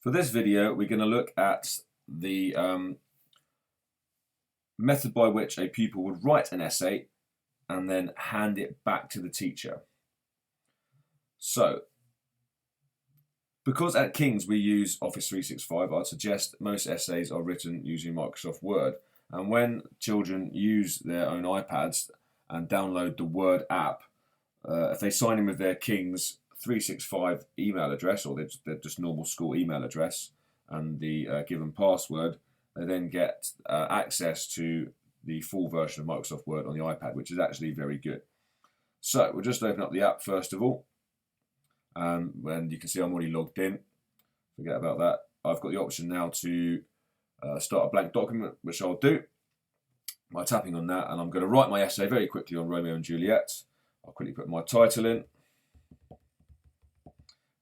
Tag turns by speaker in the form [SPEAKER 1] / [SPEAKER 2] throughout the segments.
[SPEAKER 1] For this video, we're going to look at the method by which a pupil would write an essay and then hand it back to the teacher. So, because at King's we use Office 365, I'd suggest most essays are written using Microsoft Word. And when children use their own iPads and download the Word app, if they sign in with their King's 365 email address or their just normal school email address and the given password, they then get access to the full version of Microsoft Word on the iPad, which is actually very good. So we'll just open up the app first of all, and you can see I'm already logged in. Forget about that. I've got the option now to start a blank document, which I'll do by tapping on that, and I'm going to write my essay very quickly on Romeo and Juliet. I'll quickly put my title in,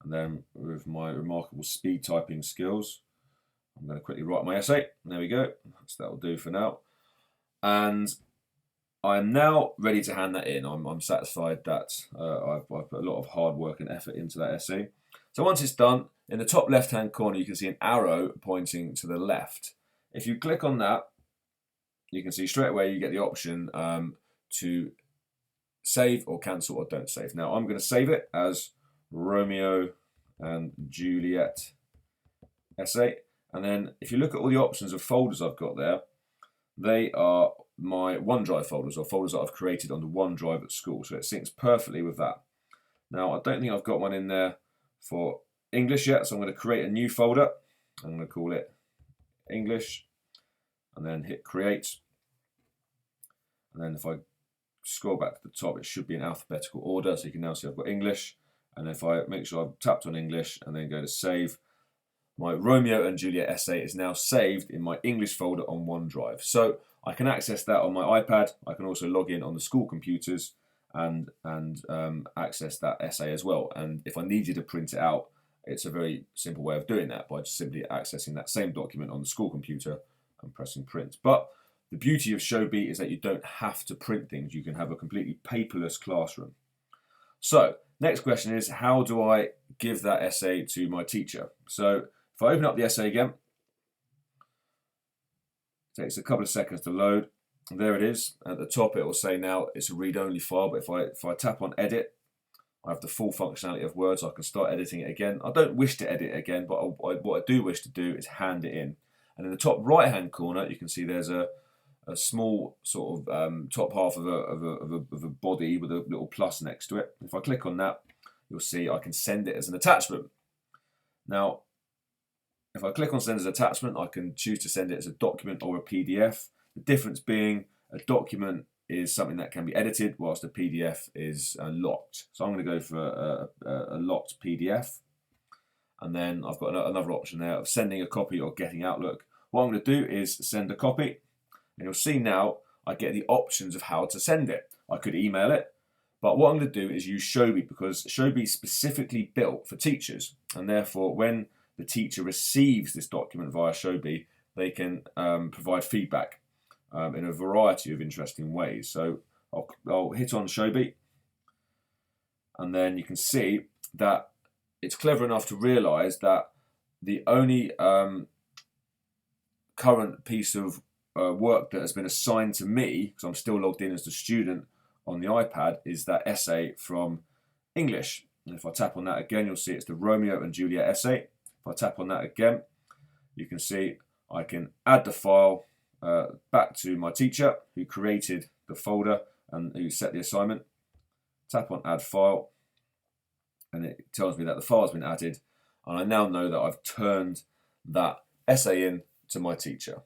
[SPEAKER 1] and then with my remarkable speed typing skills, I'm going to quickly write my essay. There we go. So that will do for now. And I'm now ready to hand that in. I'm satisfied that I've put a lot of hard work and effort into that essay. So once it's done, in the top left-hand corner, you can see an arrow pointing to the left. If you click on that, you can see straight away you get the option to save or cancel or don't save. Now I'm going to save it as Romeo and Juliet essay. And then if you look at all the options of folders I've got there, they are my OneDrive folders, or folders that I've created on the OneDrive at school. So it syncs perfectly with that. Now I don't think I've got one in there for English yet, so I'm going to create a new folder. I'm going to call it English, and then hit create. And then if I scroll back to the top, it should be in alphabetical order, so you can now see I've got English. And if I make sure I've tapped on English and then go to save, my Romeo and Juliet essay is now saved in my English folder on OneDrive. So I can access that on my iPad. I can also log in on the school computers and access that essay as well. And if I needed to print it out, it's a very simple way of doing that by just simply accessing that same document on the school computer and pressing print. But the beauty of Showbie is that you don't have to print things. You can have a completely paperless classroom. So next question is, how do I give that essay to my teacher? So if I open up the essay again, it takes a couple of seconds to load. There it is. At the top it will say now it's a read-only file, but if I tap on edit, I have the full functionality of Word, so I can start editing it again. I don't wish to edit it again, but what I do wish to do is hand it in. And in the top right-hand corner, you can see there's a small sort of top half of a body with a little plus next to it. If I click on that, you'll see I can send it as an attachment. Now, if I click on send as an attachment, I can choose to send it as a document or a PDF. The difference being a document is something that can be edited, whilst a PDF is locked. So I'm going to go for a locked PDF. And then I've got another option there of sending a copy or getting Outlook. What I'm going to do is send a copy. And you'll see now I get the options of how to send it. I could email it, but what I'm going to do is use Showbie, because Showbie is specifically built for teachers, and therefore when the teacher receives this document via Showbie, they can provide feedback in a variety of interesting ways. So I'll hit on Showbie, and then you can see that it's clever enough to realize that the only current piece of work that has been assigned to me, because I'm still logged in as the student on the iPad, is that essay from English. And if I tap on that again, you'll see it's the Romeo and Juliet essay. If I tap on that again, you can see I can add the file back to my teacher who created the folder and who set the assignment. Tap on add file, and it tells me that the file has been added, and I now know that I've turned that essay in to my teacher.